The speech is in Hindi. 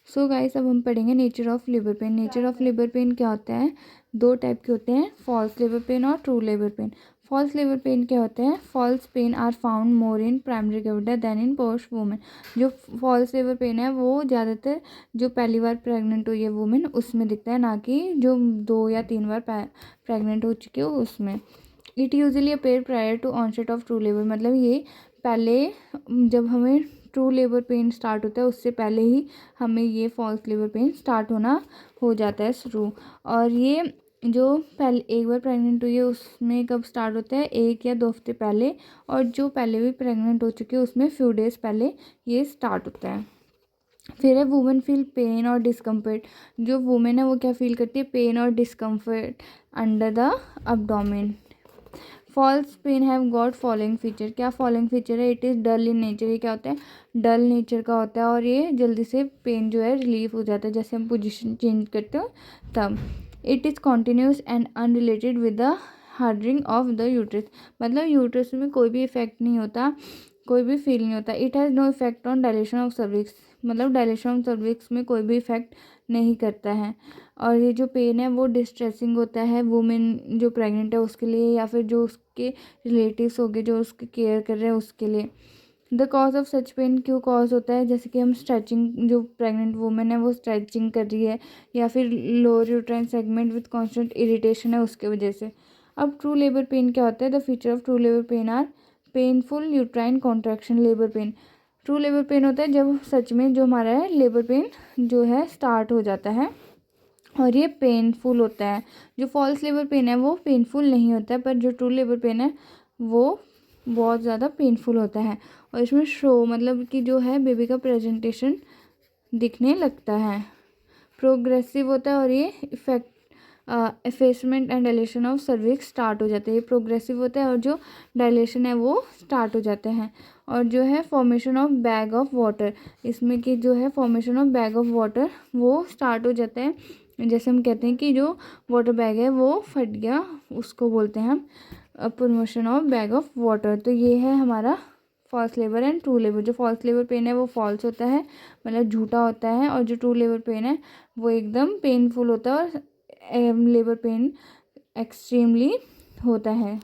सो गाइस अब हम पढ़ेंगे nature of labour pain. Nature of labour pain क्या होता है, दो टाइप के होते हैं, फॉल्स लेबर पेन और true labour pain. False labour pain क्या होते हैं, false pain are found more in primary cavity than in post women. जो फॉल्स लेबर पेन है वो ज़्यादातर जो पहली बार प्रेग्नेंट हुई है वुमेन उसमें दिखता है, ना कि जो 2 या 3 बार प्रेग्नेंट हो चुकी हो उसमें। It usually appear prior to onset of true labour, मतलब ये पहले जब हमें ट्रू लेबर पेन स्टार्ट होता है उससे पहले ही हमें ये फॉल्स लेबर पेन स्टार्ट होना हो जाता है शुरू। और ये जो पहले एक बार प्रेग्नेंट हुई है उसमें कब स्टार्ट होता है, 1 या 2 हफ्ते पहले, और जो पहले भी प्रेग्नेंट हो चुकी है उसमें फ्यू डेज़ पहले ये स्टार्ट होता है। फिर है वुमेन फील पेन और डिस्कम्फर्ट। जो वुमेन है वो क्या फील करती है, पेन और discomfort under the abdomen. False pain have got following feature. क्या फॉलोइंग फीचर है, it is dull in nature. ये क्या होता है, डल नेचर का होता है और ये जल्दी से पेन जो है रिलीफ हो जाता है जैसे हम पोजीशन चेंज करते हो तब। It is continuous and unrelated with the hardening of the uterus, मतलब यूट्रस में कोई भी इफेक्ट नहीं होता, कोई भी फील नहीं होता। It has no effect on dilation of cervix, मतलब डायलेशन ऑफ सर्विक्स में कोई भी इफेक्ट नहीं करता है। और ये जो पेन है वो डिस्ट्रेसिंग होता है वुमेन जो प्रेग्नेंट है उसके लिए, या फिर जो उसके रिलेटिव्स हो गए जो उसकी केयर कर रहे हैं उसके लिए। The cause of such pain क्यों कॉज होता है, जैसे कि हम स्ट्रेचिंग, जो प्रेग्नेंट वुमेन है वो स्ट्रेचिंग कर रही है, या फिर lower uterine segment with constant irritation है उसके वजह से। अब ट्रू लेबर पेन क्या होता है, the feature of true labour pain are painful uterine contraction labour pain. True labour pain होता है जब सच में जो हमारा है लेबर पेन जो है स्टार्ट हो जाता है और ये पेनफुल होता है। जो फॉल्स लेबर पेन है वो पेनफुल नहीं होता है, पर जो ट्रू लेबर पेन है वो बहुत ज़्यादा पेनफुल होता है। और इसमें शो मतलब कि जो है बेबी का प्रेजेंटेशन दिखने लगता है, प्रोग्रेसिव होता है और ये effect एफेसमेंट and dilation of cervix start हो जाते हैं। ये प्रोग्रेसिव होता है और जो डायलेशन है वो स्टार्ट हो जाते हैं। और जो है formation of bag of water, इसमें कि जो है formation of bag of water वो स्टार्ट हो जाता है। जैसे हम कहते हैं कि जो वाटर बैग है वो फट गया, उसको बोलते हैं हम promotion of bag of water. तो ये है हमारा false labour and true labour. जो फॉल्स लेबर पेन है वो फॉल्स होता है, मतलब झूठा होता है, और जो ट्रू लेबर पेन है वो एकदम पेनफुल होता है और लेबर पेन एक्सट्रीमली होता है।